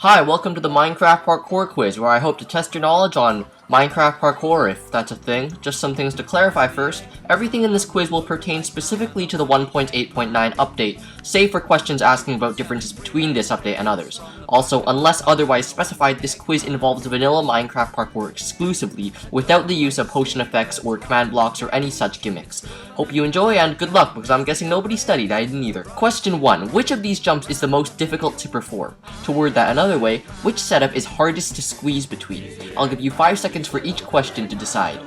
Hi, welcome to the Minecraft Parkour quiz, where I hope to test your knowledge on Minecraft Parkour, if that's a thing. Just some things to clarify first. Everything in this quiz will pertain specifically to the 1.8.9 update, save for questions asking about differences between this update and others. Also, unless otherwise specified, this quiz involves vanilla Minecraft Parkour exclusively, without the use of potion effects or command blocks or any such gimmicks. Hope you enjoy, and good luck, because I'm guessing nobody studied, I didn't either. Question 1. Which of these jumps is the most difficult to perform? To word that another way, which setup is hardest to squeeze between? I'll give you 5 seconds for each question to decide.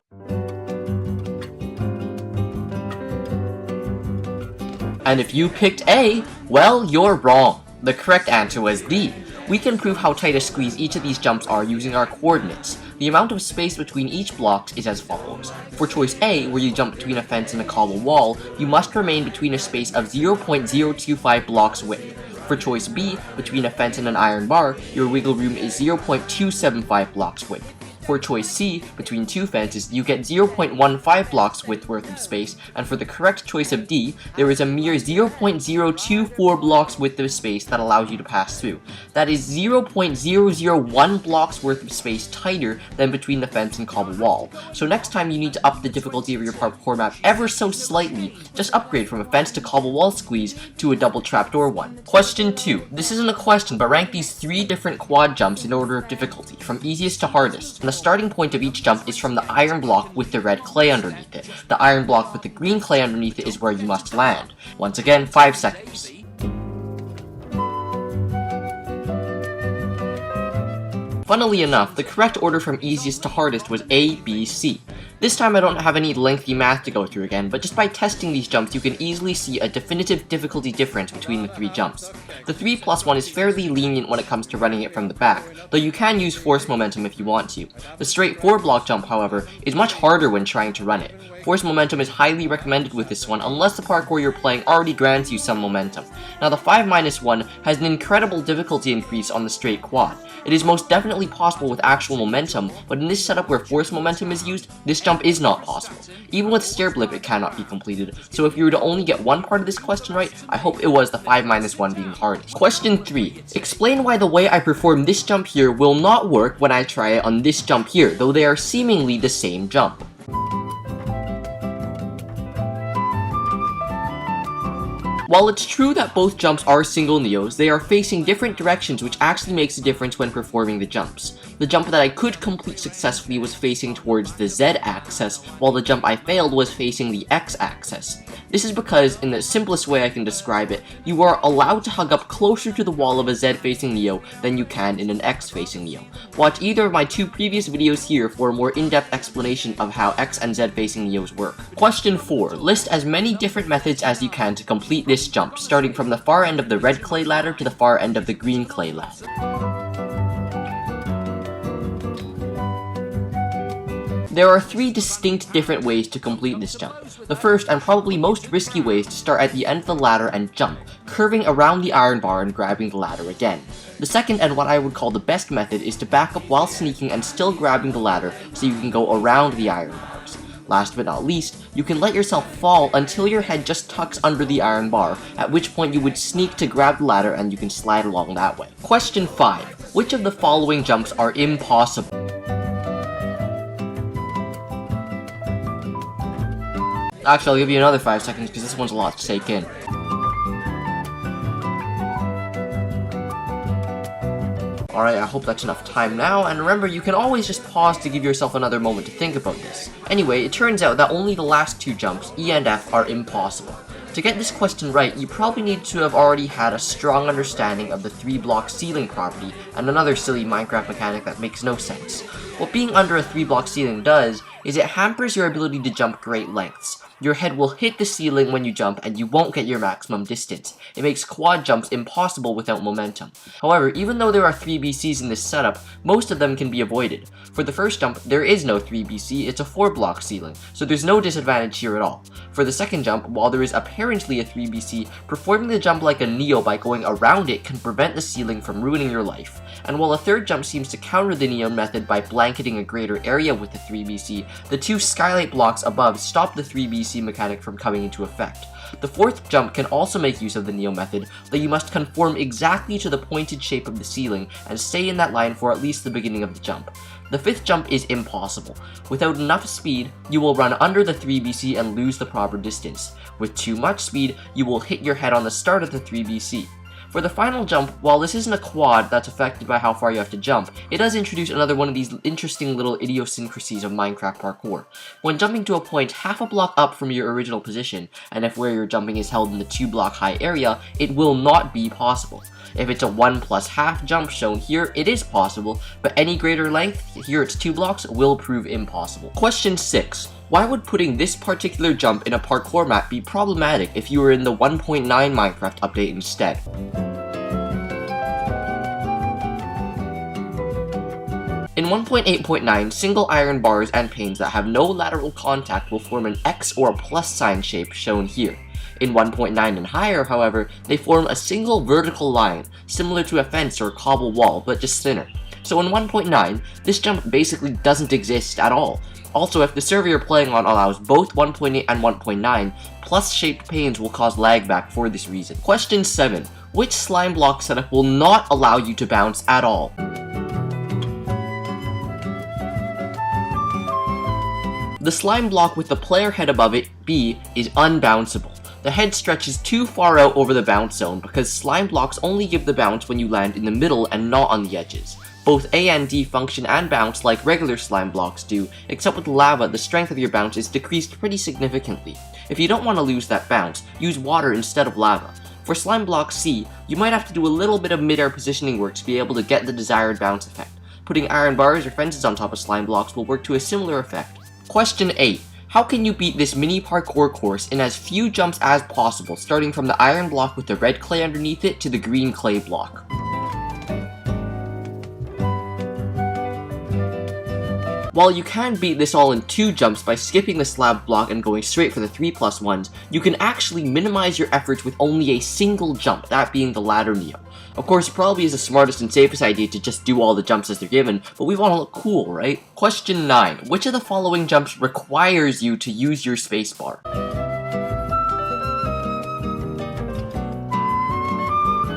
And if you picked A, well, you're wrong. The correct answer was D. We can prove how tight a squeeze each of these jumps are using our coordinates. The amount of space between each block is as follows. For choice A, where you jump between a fence and a cobble wall, you must remain between a space of 0.025 blocks width. For choice B, between a fence and an iron bar, your wiggle room is 0.275 blocks width. For choice C, between two fences, you get 0.15 blocks width worth of space, and for the correct choice of D, there is a mere 0.024 blocks width of space that allows you to pass through. That is 0.001 blocks worth of space tighter than between the fence and cobble wall. So next time you need to up the difficulty of your parkour map ever so slightly, just upgrade from a fence to cobble wall squeeze to a double trapdoor one. Question 2. This isn't a question, but rank these 3 different quad jumps in order of difficulty, from easiest to hardest. The starting point of each jump is from the iron block with the red clay underneath it. The iron block with the green clay underneath it is where you must land. Once again, 5 seconds. Funnily enough, the correct order from easiest to hardest was A, B, C. This time I don't have any lengthy math to go through again, but just by testing these jumps you can easily see a definitive difficulty difference between the 3 jumps. The 3+1 is fairly lenient when it comes to running it from the back, though you can use force momentum if you want to. The straight 4-block jump, however, is much harder when trying to run it. Force momentum is highly recommended with this one unless the parkour you're playing already grants you some momentum. Now the 5-1 has an incredible difficulty increase on the straight quad. It is most definitely possible with actual momentum, but in this setup where force momentum is used, this jump is not possible. Even with stair blip it cannot be completed, so if you were to only get one part of this question right, I hope it was the 5-1 being hardest. Question 3. Explain why the way I perform this jump here will not work when I try it on this jump here, though they are seemingly the same jump. While it's true that both jumps are single neos, they are facing different directions, which actually makes a difference when performing the jumps. The jump that I could complete successfully was facing towards the Z-axis, while the jump I failed was facing the X-axis. This is because, in the simplest way I can describe it, you are allowed to hug up closer to the wall of a Z-facing neo than you can in an X-facing neo. Watch either of my 2 previous videos here for a more in-depth explanation of how X and Z-facing neos work. Question 4. List as many different methods as you can to complete this jump, starting from the far end of the red clay ladder to the far end of the green clay ladder. There are 3 distinct different ways to complete this jump. The first, and probably most risky way, is to start at the end of the ladder and jump, curving around the iron bar and grabbing the ladder again. The second, and what I would call the best method, is to back up while sneaking and still grabbing the ladder so you can go around the iron bars. Last but not least, you can let yourself fall until your head just tucks under the iron bar, at which point you would sneak to grab the ladder and you can slide along that way. Question 5. Which of the following jumps are impossible? Actually, I'll give you another 5 seconds because this one's a lot to take in. Alright, I hope that's enough time now, and remember, you can always just pause to give yourself another moment to think about this. Anyway, it turns out that only the last 2 jumps, E and F, are impossible. To get this question right, you probably need to have already had a strong understanding of the 3-block ceiling property, and another silly Minecraft mechanic that makes no sense. What being under a 3-block ceiling does is it hampers your ability to jump great lengths. Your head will hit the ceiling when you jump and you won't get your maximum distance. It makes quad jumps impossible without momentum. However, even though there are 3 BCs in this setup, most of them can be avoided. For the first jump, there is no 3 BC, it's a 4-block ceiling, so there's no disadvantage here at all. For the second jump, while there is apparently a 3 BC, performing the jump like a neo by going around it can prevent the ceiling from ruining your life. And while a third jump seems to counter the neo method by blanketing a greater area with the 3 BC, The 2 skylight blocks above stop the 3BC mechanic from coming into effect. The 4th jump can also make use of the Neo method, though you must conform exactly to the pointed shape of the ceiling and stay in that line for at least the beginning of the jump. The 5th jump is impossible. Without enough speed, you will run under the 3BC and lose the proper distance. With too much speed, you will hit your head on the start of the 3BC. For the final jump, while this isn't a quad that's affected by how far you have to jump, it does introduce another one of these interesting little idiosyncrasies of Minecraft parkour. When jumping to a point half a block up from your original position, and if where you're jumping is held in the 2-block high area, it will not be possible. If it's a 1 plus half jump shown here, it is possible, but any greater length, here it's 2 blocks, will prove impossible. Question 6. Why would putting this particular jump in a parkour map be problematic if you were in the 1.9 Minecraft update instead? In 1.8.9, single iron bars and panes that have no lateral contact will form an X or a plus sign shape shown here. In 1.9 and higher, however, they form a single vertical line, similar to a fence or cobble wall, but just thinner. So in 1.9, this jump basically doesn't exist at all. Also, if the server you're playing on allows both 1.8 and 1.9, plus-shaped panes will cause lag back for this reason. Question 7. Which slime block setup will not allow you to bounce at all? The slime block with the player head above it, B, is unbounceable. The head stretches too far out over the bounce zone because slime blocks only give the bounce when you land in the middle and not on the edges. Both A and D function and bounce like regular slime blocks do, except with lava the strength of your bounce is decreased pretty significantly. If you don't want to lose that bounce, use water instead of lava. For slime block C, you might have to do a little bit of mid-air positioning work to be able to get the desired bounce effect. Putting iron bars or fences on top of slime blocks will work to a similar effect. Question 8. How can you beat this mini parkour course in as few jumps as possible, starting from the iron block with the red clay underneath it to the green clay block? While you can beat this all in 2 jumps by skipping the slab block and going straight for the 3+1s, you can actually minimize your efforts with only a single jump, that being the ladder Neo. Of course, it probably is the smartest and safest idea to just do all the jumps as they're given, but we want to look cool, right? Question 9. Which of the following jumps requires you to use your spacebar?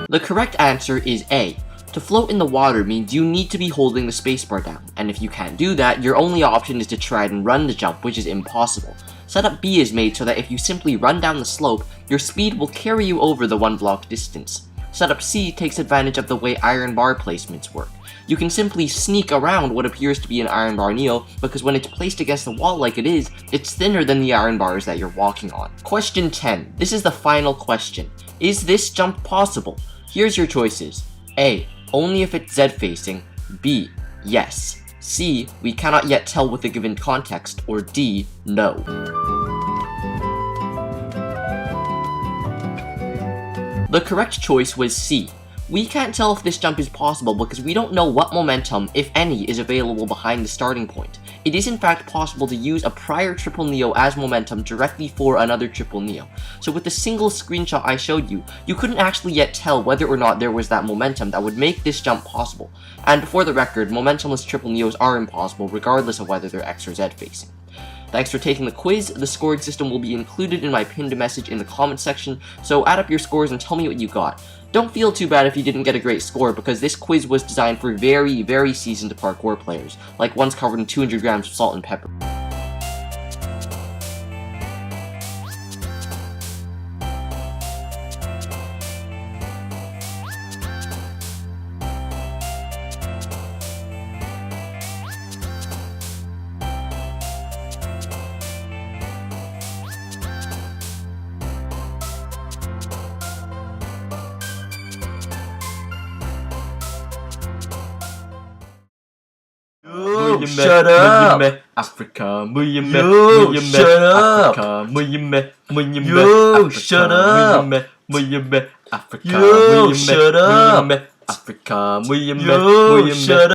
The correct answer is A. To float in the water means you need to be holding the spacebar down, and if you can't do that, your only option is to try and run the jump, which is impossible. Setup B is made so that if you simply run down the slope, your speed will carry you over the 1 block distance. Setup C takes advantage of the way iron bar placements work. You can simply sneak around what appears to be an iron bar Neo, because when it's placed against the wall like it is, it's thinner than the iron bars that you're walking on. Question 10. This is the final question. Is this jump possible? Here's your choices. A. Only if it's Z-facing. B. Yes. C. We cannot yet tell with the given context. Or D. No. The correct choice was C. We can't tell if this jump is possible because we don't know what momentum, if any, is available behind the starting point. It is in fact possible to use a prior triple Neo as momentum directly for another triple Neo. So with the single screenshot I showed you, you couldn't actually yet tell whether or not there was that momentum that would make this jump possible. And for the record, momentumless triple Neos are impossible regardless of whether they're X or Z facing. Thanks for taking the quiz. The scoring system will be included in my pinned message in the comment section, so add up your scores and tell me what you got. Don't feel too bad if you didn't get a great score, because this quiz was designed for very, very seasoned parkour players, like ones covered in 200 grams of salt and pepper. Yo, shut up! Africa, Yo, shut up! Yo, shut up! Africa, Yo, shut up! Africa, Yo, shut up!